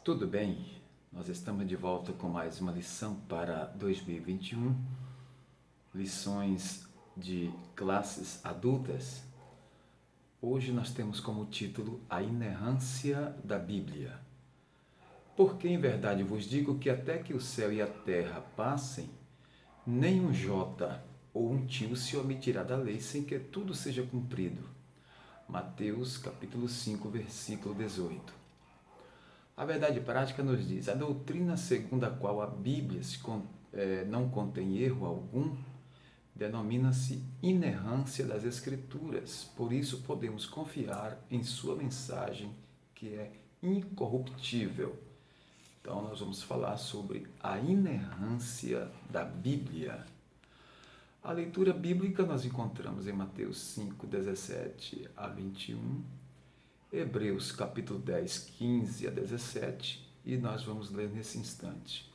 Tudo bem? Nós estamos de volta com mais uma lição para 2021, lições de classes adultas. Hoje nós temos como título A Inerrância da Bíblia. Porque em verdade vos digo que até que o céu e a terra passem, nem um jota ou um tio se omitirá da lei sem que tudo seja cumprido. Mateus capítulo 5, versículo 18. A verdade prática nos diz: a doutrina segundo a qual a Bíblia não contém erro algum denomina-se inerrância das Escrituras. Por isso podemos confiar em sua mensagem, que é incorruptível. Então nós vamos falar sobre a inerrância da Bíblia. A leitura bíblica nós encontramos em Mateus 5, 17 a 21, Hebreus capítulo 10, 15 a 17, e nós vamos ler nesse instante.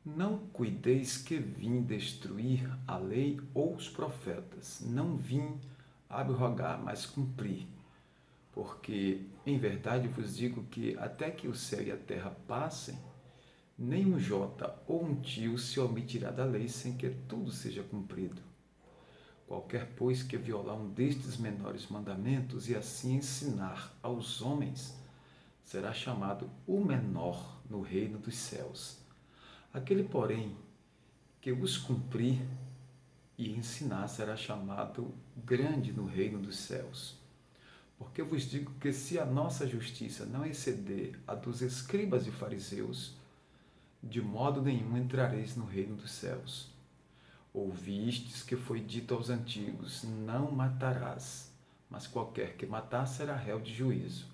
Não cuideis que vim destruir a lei ou os profetas, não vim abrogar, mas cumprir. Porque, em verdade, vos digo que até que o céu e a terra passem, nem um jota ou um tio se omitirá da lei sem que tudo seja cumprido. Qualquer, pois, que violar um destes menores mandamentos e assim ensinar aos homens, será chamado o menor no reino dos céus. Aquele, porém, que os cumprir e ensinar será chamado grande no reino dos céus. Porque vos digo que se a nossa justiça não exceder a dos escribas e fariseus, de modo nenhum entrareis no reino dos céus. Ouvistes que foi dito aos antigos: não matarás, mas qualquer que matar será réu de juízo.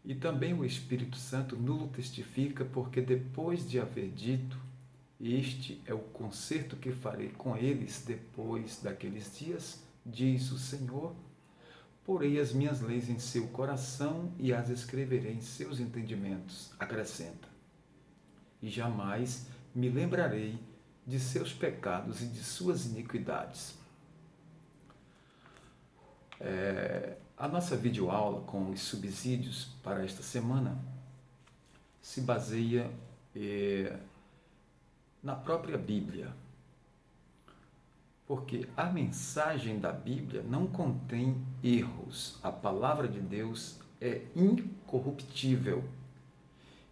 E também o Espírito Santo nulo testifica, porque depois de haver dito: este é o concerto que farei com eles depois daqueles dias, diz o Senhor, porei as minhas leis em seu coração e as escreverei em seus entendimentos, acrescenta. E jamais me lembrarei de seus pecados e de suas iniquidades. A nossa videoaula com os subsídios para esta semana se baseia na própria Bíblia. Porque a mensagem da Bíblia não contém erros. A palavra de Deus é incorruptível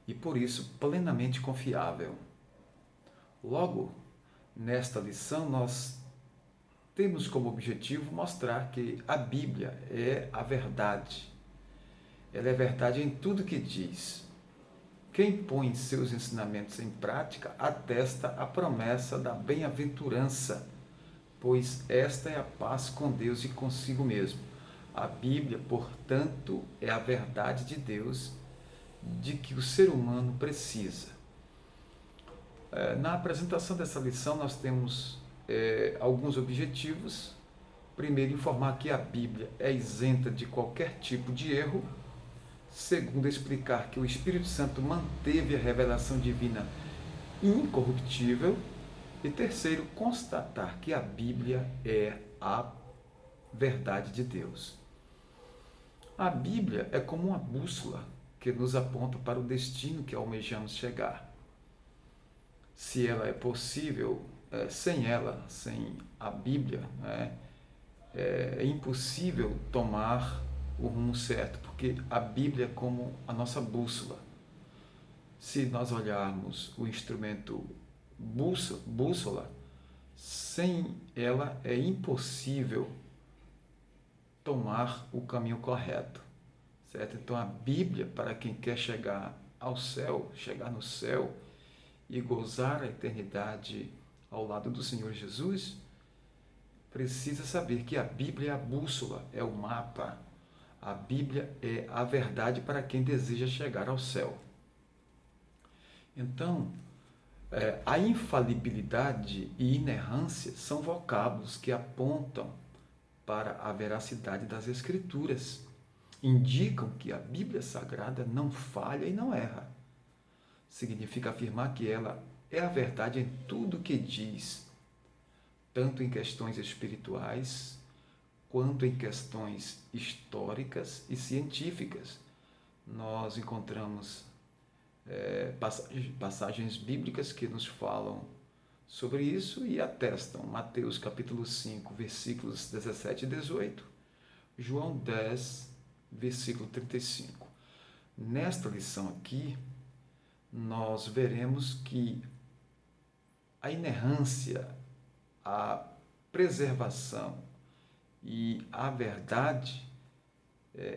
e, por isso, plenamente confiável. Logo, nesta lição, nós temos como objetivo mostrar que a Bíblia é a verdade. Ela é verdade em tudo que diz. Quem põe seus ensinamentos em prática atesta a promessa da bem-aventurança, pois esta é a paz com Deus e consigo mesmo. A Bíblia, portanto, é a verdade de Deus de que o ser humano precisa. Na apresentação dessa lição, nós temos alguns objetivos. Primeiro, informar que a Bíblia é isenta de qualquer tipo de erro. Segundo, explicar que o Espírito Santo manteve a revelação divina incorruptível. E terceiro, constatar que a Bíblia é a verdade de Deus. A Bíblia é como uma bússola que nos aponta para o destino que almejamos chegar. Se ela é possível, sem ela, sem a Bíblia, é impossível tomar o rumo certo, porque a Bíblia é como a nossa bússola. Se nós olharmos o instrumento bússola, sem ela é impossível tomar o caminho correto, certo? Então a Bíblia, para quem quer chegar ao céu, chegar no céu e gozar a eternidade ao lado do Senhor Jesus, precisa saber que a Bíblia é a bússola, é o mapa. A Bíblia é a verdade para quem deseja chegar ao céu. Então, a infalibilidade e inerrância são vocábulos que apontam para a veracidade das Escrituras. Indicam que a Bíblia Sagrada não falha e não erra. Significa afirmar que ela é a verdade em tudo o que diz, tanto em questões espirituais, quanto em questões históricas e científicas, nós encontramos passagens bíblicas que nos falam sobre isso e atestam. Mateus capítulo 5, versículos 17 e 18. João 10, versículo 35. Nesta lição aqui, nós veremos que a inerrância, a preservação e a verdade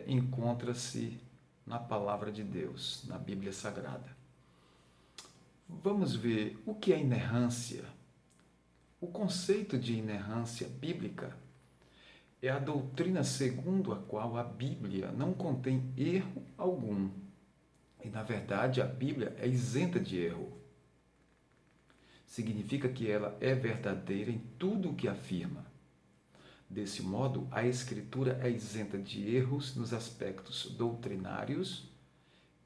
encontra-se na palavra de Deus, na Bíblia Sagrada. Vamos ver o que é inerrância. O conceito de inerrância bíblica é a doutrina segundo a qual a Bíblia não contém erro algum. E, na verdade, a Bíblia é isenta de erro. Significa que ela é verdadeira em tudo o que afirma. Desse modo, a Escritura é isenta de erros nos aspectos doutrinários,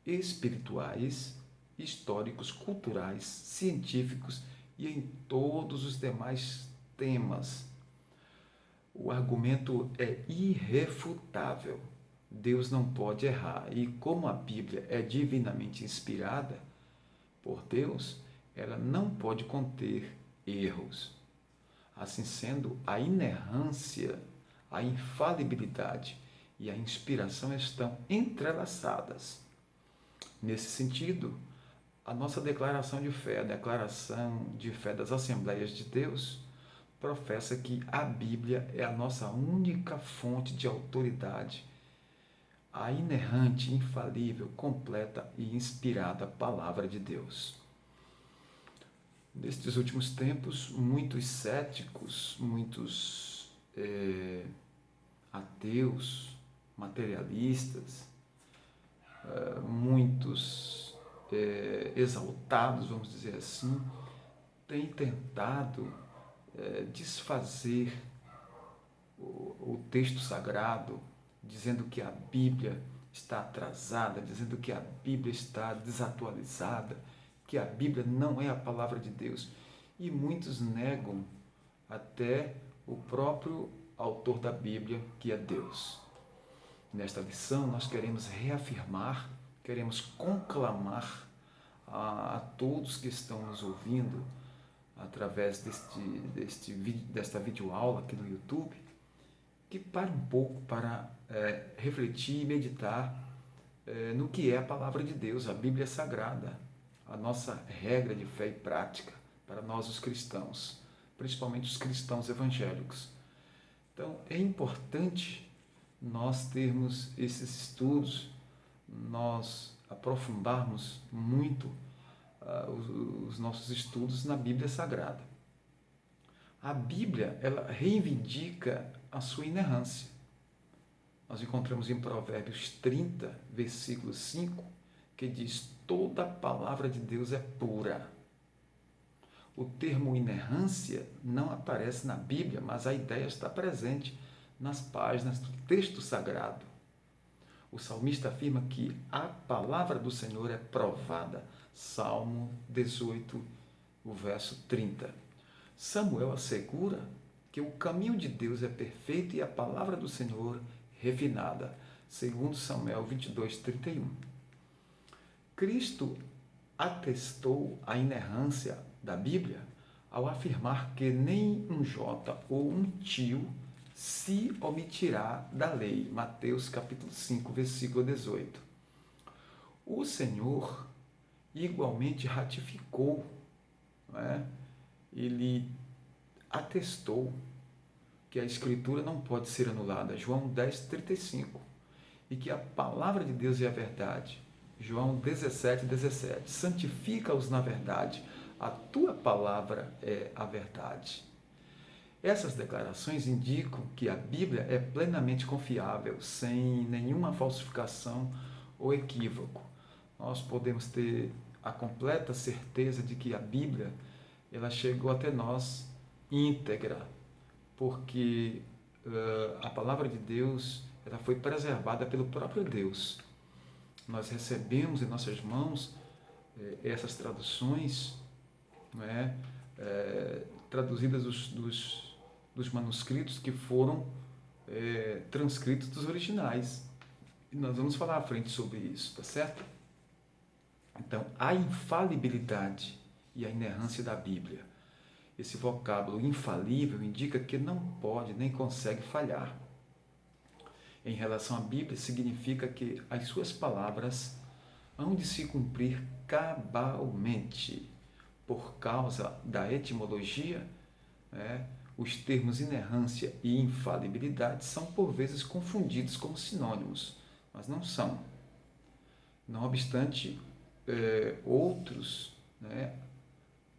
espirituais, históricos, culturais, científicos e em todos os demais temas. O argumento é irrefutável. Deus não pode errar. E como a Bíblia é divinamente inspirada por Deus, ela não pode conter erros. Assim sendo, a inerrância, a infalibilidade e a inspiração estão entrelaçadas. Nesse sentido, a nossa declaração de fé, a declaração de fé das Assembleias de Deus, professa que a Bíblia é a nossa única fonte de autoridade, a inerrante, infalível, completa e inspirada Palavra de Deus. Nestes últimos tempos, muitos céticos, muitos ateus, materialistas, muitos exaltados, vamos dizer assim, têm tentado desfazer o texto sagrado, dizendo que a Bíblia está atrasada, dizendo que a Bíblia está desatualizada, que a Bíblia não é a palavra de Deus. E muitos negam até o próprio autor da Bíblia, que é Deus. Nesta lição, nós queremos reafirmar, queremos conclamar a todos que estão nos ouvindo através desta videoaula aqui no YouTube, que pare um pouco para refletir e meditar no que é a palavra de Deus, a Bíblia Sagrada, a nossa regra de fé e prática para nós os cristãos, principalmente os cristãos evangélicos. Então, é importante nós termos esses estudos, nós aprofundarmos muito os nossos estudos na Bíblia Sagrada. A Bíblia, ela reivindica a sua inerrância. Nós encontramos em Provérbios 30, versículo 5, que diz: toda a palavra de Deus é pura. O termo inerrância não aparece na Bíblia, mas a ideia está presente nas páginas do texto sagrado. O salmista afirma que a palavra do Senhor é provada. Salmo 18, o verso 30. Samuel assegura que o caminho de Deus é perfeito e a palavra do Senhor refinada. Segundo Samuel 22, 31. Cristo atestou a inerrância da Bíblia ao afirmar que nem um jota ou um tio se omitirá da lei. Mateus capítulo 5, versículo 18. O Senhor igualmente ratificou, ele atestou que a Escritura não pode ser anulada, João 10, 35, e que a palavra de Deus é a verdade, João 17, 17. Santifica-os na verdade, a tua palavra é a verdade. Essas declarações indicam que a Bíblia é plenamente confiável, sem nenhuma falsificação ou equívoco. Nós podemos ter a completa certeza de que a Bíblia ela chegou até nós íntegra, porque a palavra de Deus ela foi preservada pelo próprio Deus. Nós recebemos em nossas mãos essas traduções, traduzidas dos manuscritos que foram transcritos dos originais. E nós vamos falar à frente sobre isso, tá certo? Então, a infalibilidade e a inerrância da Bíblia. Esse vocábulo infalível indica que não pode nem consegue falhar. Em relação à Bíblia, significa que as suas palavras hão de se cumprir cabalmente. Por causa da etimologia, os termos inerrância e infalibilidade são por vezes confundidos como sinônimos, mas não são. Não obstante, outros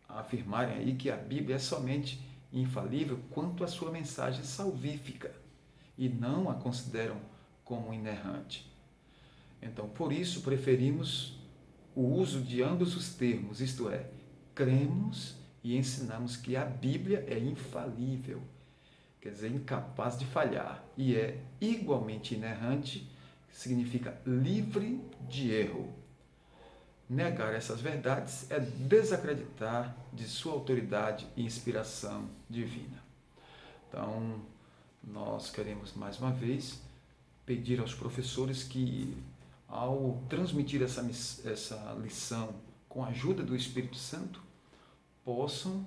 afirmarem aí que a Bíblia é somente infalível quanto à sua mensagem salvífica e não a consideram como inerrante. Então, por isso, preferimos o uso de ambos os termos, isto é, cremos e ensinamos que a Bíblia é infalível, quer dizer, incapaz de falhar, e é igualmente inerrante, significa livre de erro. Negar essas verdades é desacreditar de sua autoridade e inspiração divina. Então, nós queremos mais uma vez pedir aos professores que, ao transmitir essa lição com a ajuda do Espírito Santo, possam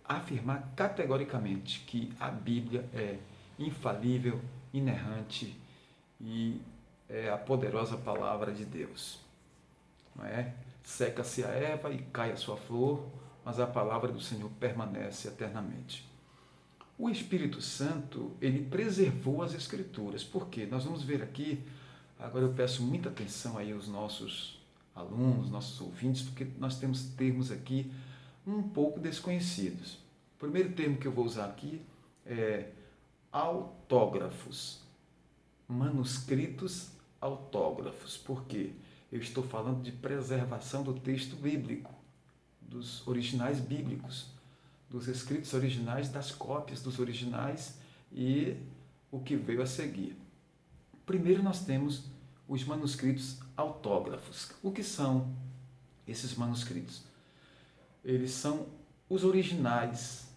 afirmar categoricamente que a Bíblia é infalível, inerrante e é a poderosa palavra de Deus. Não é? Seca-se a erva e cai a sua flor, mas a palavra do Senhor permanece eternamente. O Espírito Santo, ele preservou as Escrituras. Por quê? Nós vamos ver aqui, agora eu peço muita atenção aí aos nossos alunos, nossos ouvintes, porque nós temos termos aqui um pouco desconhecidos. O primeiro termo que eu vou usar aqui é autógrafos, manuscritos autógrafos. Por quê? Eu estou falando de preservação do texto bíblico, dos originais bíblicos, dos escritos originais, das cópias dos originais e o que veio a seguir. Primeiro nós temos os manuscritos autógrafos. O que são esses manuscritos? Eles são os originais,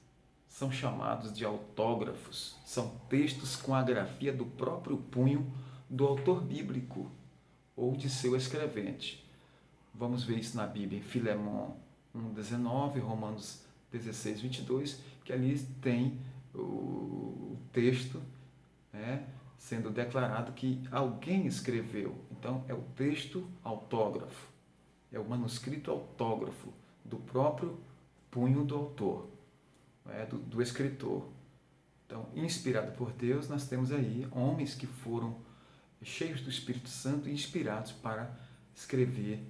são chamados de autógrafos, são textos com a grafia do próprio punho do autor bíblico ou de seu escrevente. Vamos ver isso na Bíblia, em Filemão 1,19, Romanos 16, 22, que ali tem o texto sendo declarado que alguém escreveu. Então, é o texto autógrafo, é o manuscrito autógrafo do próprio punho do autor, do escritor. Então, inspirado por Deus, nós temos aí homens que foram cheios do Espírito Santo e inspirados para escrever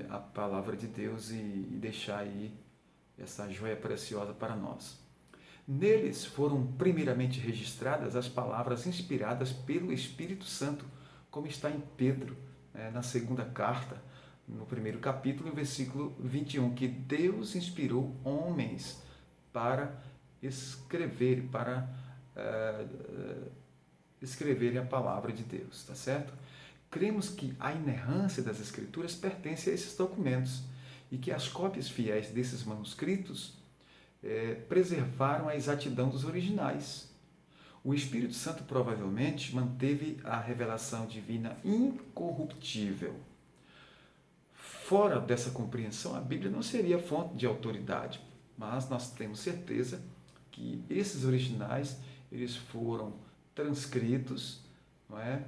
a palavra de Deus e deixar aí essa joia preciosa para nós. Neles foram primeiramente registradas as palavras inspiradas pelo Espírito Santo, como está em Pedro, na segunda carta, no primeiro capítulo, no versículo 21, que Deus inspirou homens para escreverem a palavra de Deus, tá certo? Cremos que a inerrância das Escrituras pertence a esses documentos e que as cópias fiéis desses manuscritos preservaram a exatidão dos originais. O Espírito Santo provavelmente manteve a revelação divina incorruptível. Fora dessa compreensão, a Bíblia não seria fonte de autoridade, mas nós temos certeza que esses originais eles foram transcritos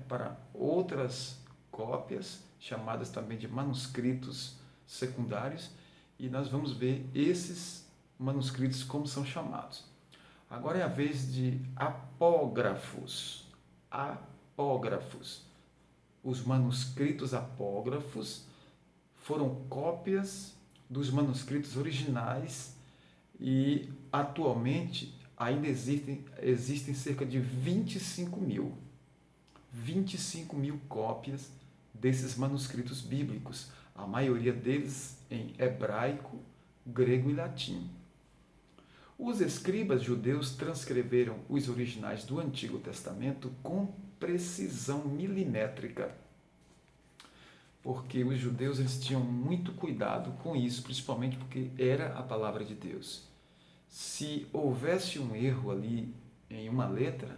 para outras cópias, chamadas também de manuscritos secundários, e nós vamos ver esses manuscritos como são chamados. Agora é a vez de apógrafos. Apógrafos. Os manuscritos apógrafos foram cópias dos manuscritos originais e atualmente ainda existem cerca de 25 mil cópias desses manuscritos bíblicos, a maioria deles em hebraico, grego e latim. Os escribas judeus transcreveram os originais do Antigo Testamento com precisão milimétrica, porque os judeus eles tinham muito cuidado com isso, principalmente porque era a palavra de Deus. Se houvesse um erro ali em uma letra,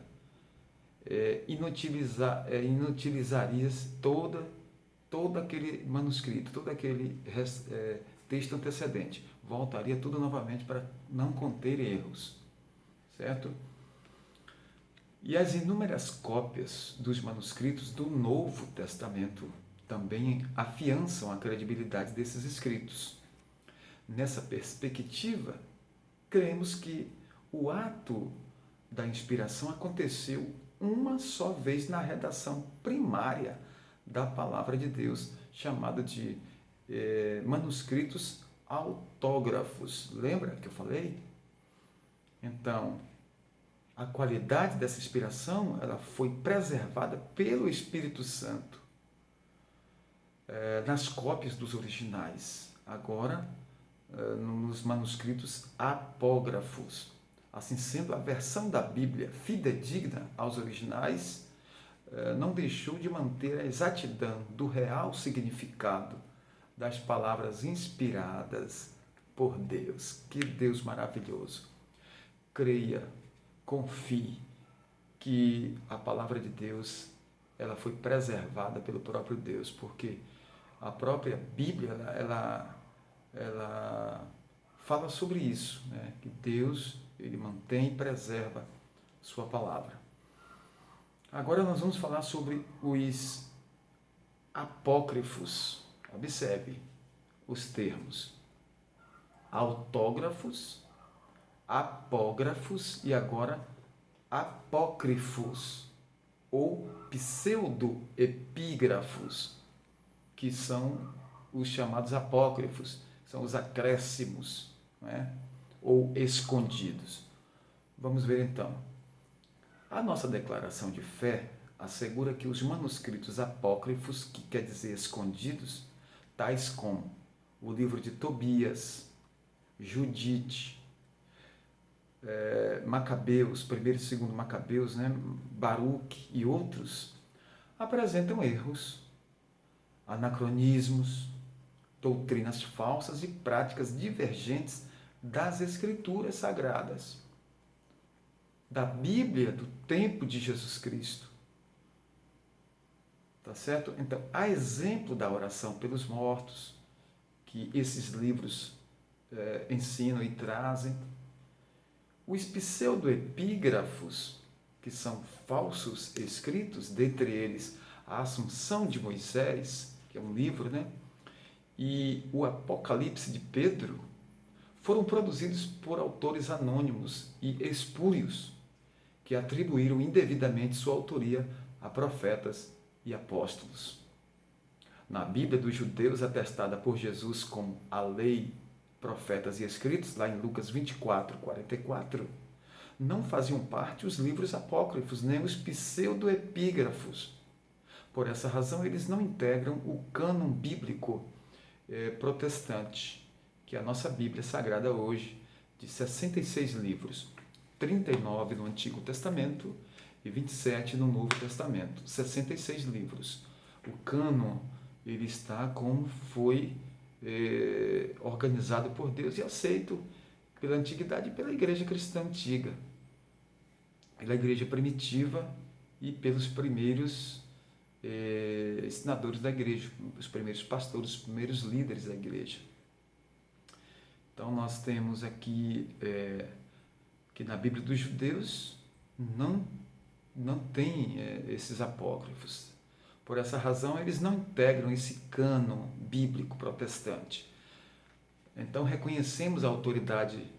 inutilizarias todo aquele manuscrito, todo aquele texto antecedente. Voltaria tudo novamente para não conter erros, certo? E as inúmeras cópias dos manuscritos do Novo Testamento também afiançam a credibilidade desses escritos. Nessa perspectiva, cremos que o ato da inspiração aconteceu uma só vez na redação primária da Palavra de Deus, chamada de manuscritos autógrafos. Lembra que eu falei? Então, a qualidade dessa inspiração ela foi preservada pelo Espírito Santo nas cópias dos originais. Agora, nos manuscritos apógrafos. Assim sendo, a versão da Bíblia fidedigna aos originais não deixou de manter a exatidão do real significado das palavras inspiradas por Deus. Que Deus maravilhoso! Creia, confie que a palavra de Deus ela foi preservada pelo próprio Deus, porque a própria Bíblia ela fala sobre isso, né? Que Deus ele mantém e preserva sua palavra. Agora nós vamos falar sobre os apócrifos. Observe os termos: autógrafos, apógrafos e agora apócrifos ou pseudoepígrafos, que são os chamados apócrifos, são os acréscimos, né? Ou escondidos. Vamos ver então. A nossa declaração de fé assegura que os manuscritos apócrifos, que quer dizer escondidos, tais como o livro de Tobias, Judite, Macabeus, primeiro e segundo Macabeus, né? Baruque e outros, apresentam erros, anacronismos, doutrinas falsas e práticas divergentes das Escrituras Sagradas, da Bíblia do tempo de Jesus Cristo. Tá certo? Então, a exemplo da oração pelos mortos, que esses livros ensinam e trazem, os pseudoepígrafos, que são falsos escritos, dentre eles a Assunção de Moisés, que é um livro, né? E o Apocalipse de Pedro, foram produzidos por autores anônimos e espúrios, que atribuíram indevidamente sua autoria a profetas e apóstolos. Na Bíblia dos judeus, atestada por Jesus como a lei, profetas e escritos, lá em Lucas 24, 44, não faziam parte os livros apócrifos, nem os pseudoepígrafos. Por essa razão, eles não integram o cânon bíblico protestante, que é a nossa Bíblia Sagrada hoje, de 66 livros, 39 no Antigo Testamento e 27 no Novo Testamento, 66 livros. O cânon ele está como foi organizado por Deus e aceito pela antiguidade e pela igreja cristã antiga, pela igreja primitiva e pelos primeiros ensinadores da igreja, os primeiros pastores, os primeiros líderes da igreja. Então nós temos aqui que na Bíblia dos judeus não tem esses apócrifos. Por essa razão, eles não integram esse cânon bíblico protestante. Então, reconhecemos a autoridade,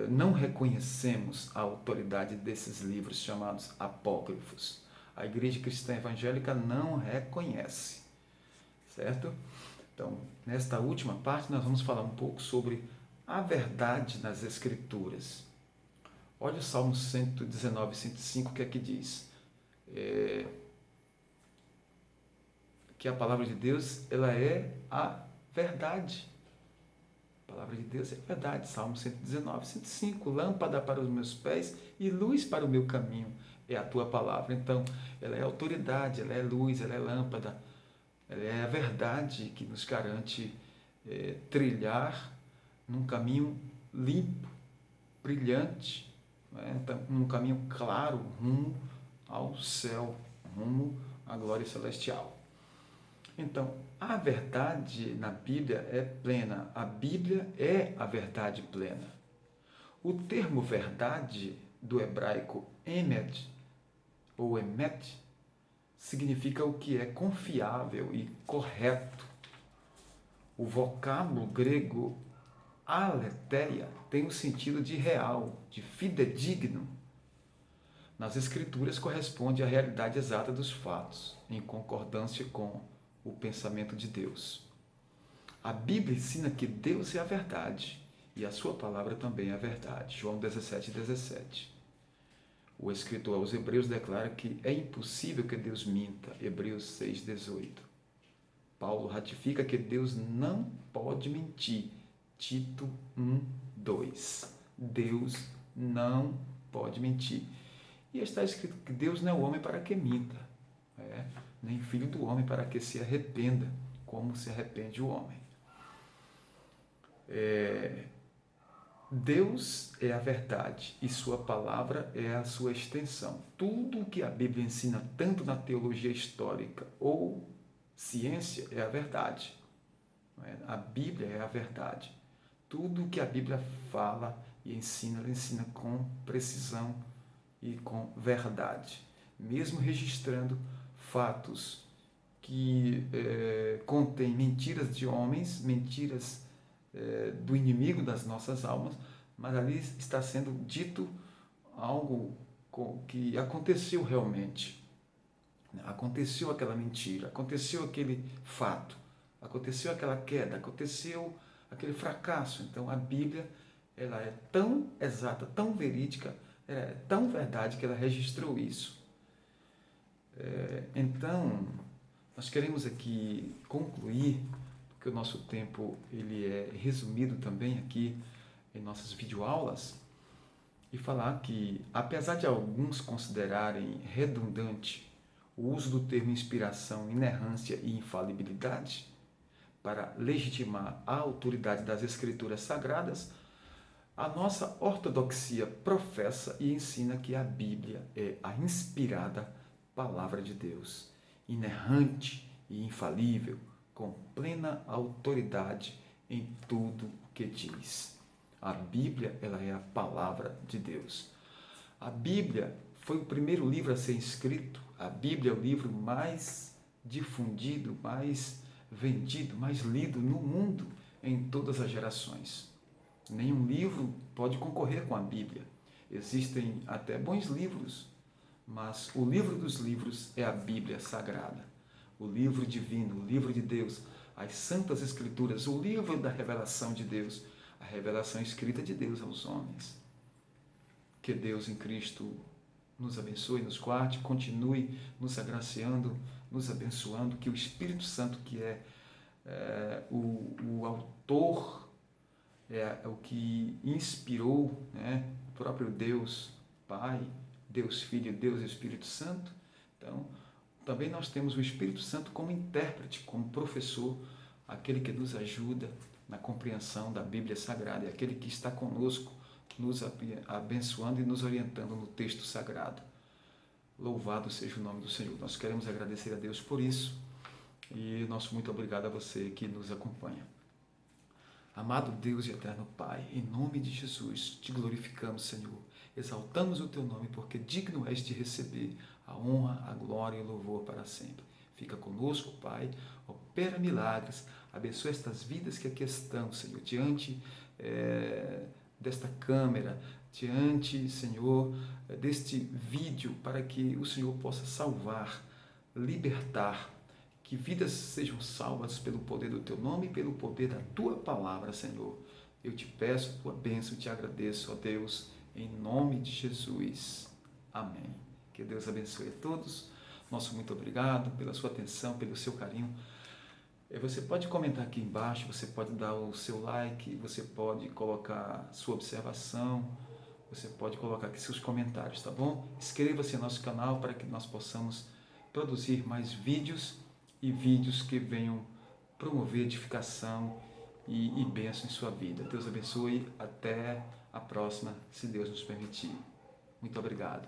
não reconhecemos a autoridade desses livros chamados apócrifos. A Igreja Cristã Evangélica não reconhece, certo? Então, nesta última parte, nós vamos falar um pouco sobre a verdade nas Escrituras. Olha o Salmo 119, 105, que aqui diz que a palavra de Deus ela é a verdade. A palavra de Deus é a verdade. Salmo 119, 105. Lâmpada para os meus pés e luz para o meu caminho é a tua palavra. Então, ela é autoridade, ela é luz, ela é lâmpada. Ela é a verdade que nos garante trilhar num caminho limpo, brilhante, né? Então, um caminho claro rumo ao céu, rumo à glória celestial. Então, a verdade na Bíblia é plena. A Bíblia é a verdade plena. O termo verdade do hebraico emet ou emet significa o que é confiável e correto. O vocábulo grego aletheia tem o sentido de real, de fidedigno. Nas Escrituras corresponde à realidade exata dos fatos, em concordância com o pensamento de Deus. A Bíblia ensina que Deus é a verdade e a sua palavra também é a verdade. João 17:17. O escritor aos Hebreus declara que é impossível que Deus minta. Hebreus 6:18. Paulo ratifica que Deus não pode mentir. Tito 1:2. Deus não pode mentir. E está escrito que Deus não é o homem para que minta, nem filho do homem para que se arrependa, como se arrepende o homem. Deus é a verdade e sua palavra é a sua extensão. Tudo o que a Bíblia ensina, tanto na teologia histórica ou ciência, é a verdade. A Bíblia é a verdade. Tudo o que a Bíblia fala e ensina, ela ensina com precisão e com verdade, mesmo registrando fatos que contêm mentiras de homens, mentiras do inimigo das nossas almas, mas ali está sendo dito algo que aconteceu realmente. Aconteceu aquela mentira, aconteceu aquele fato, aconteceu aquela queda, aconteceu aquele fracasso. Então a Bíblia, ela é tão exata, tão verídica, é tão verdade que ela registrou isso. Então, nós queremos aqui concluir, porque o nosso tempo ele é resumido também aqui em nossas videoaulas, e falar que, apesar de alguns considerarem redundante o uso do termo inspiração, inerrância e infalibilidade para legitimar a autoridade das Escrituras Sagradas, a nossa ortodoxia professa e ensina que a Bíblia é a inspirada palavra de Deus, inerrante e infalível, com plena autoridade em tudo o que diz. A Bíblia, ela é a palavra de Deus. A Bíblia foi o primeiro livro a ser escrito. A Bíblia é o livro mais difundido, mais vendido, mais lido no mundo em todas as gerações. Nenhum livro pode concorrer com a Bíblia. Existem até bons livros, mas o livro dos livros é a Bíblia Sagrada. O livro divino, o livro de Deus, as Santas Escrituras, o livro da revelação de Deus, a revelação escrita de Deus aos homens. Que Deus em Cristo nos abençoe, nos guarde, continue nos agraciando, nos abençoando, que o Espírito Santo, que é o autor, é o que inspirou, o próprio Deus Pai, Deus Filho, Deus Espírito Santo. Então, também nós temos o Espírito Santo como intérprete, como professor, aquele que nos ajuda na compreensão da Bíblia Sagrada, é aquele que está conosco, nos abençoando e nos orientando no texto sagrado. Louvado seja o nome do Senhor. Nós queremos agradecer a Deus por isso e nosso muito obrigado a você que nos acompanha. Amado Deus e eterno Pai, em nome de Jesus, te glorificamos, Senhor. Exaltamos o teu nome, porque digno és de receber a honra, a glória e o louvor para sempre. Fica conosco, Pai, opera milagres, abençoa estas vidas que aqui estão, Senhor, diante desta câmera, diante, Senhor, deste vídeo, para que o Senhor possa salvar, libertar, que vidas sejam salvas pelo poder do teu nome e pelo poder da tua palavra, Senhor. Eu te peço a tua bênção, te agradeço, ó Deus, em nome de Jesus. Amém. Que Deus abençoe a todos. Nosso muito obrigado pela sua atenção, pelo seu carinho. Você pode comentar aqui embaixo, você pode dar o seu like, você pode colocar sua observação, você pode colocar aqui seus comentários, tá bom? Inscreva-se no nosso canal para que nós possamos produzir mais vídeos e vídeos que venham promover edificação e bênção em sua vida. Deus abençoe. Até a próxima, se Deus nos permitir. Muito obrigado.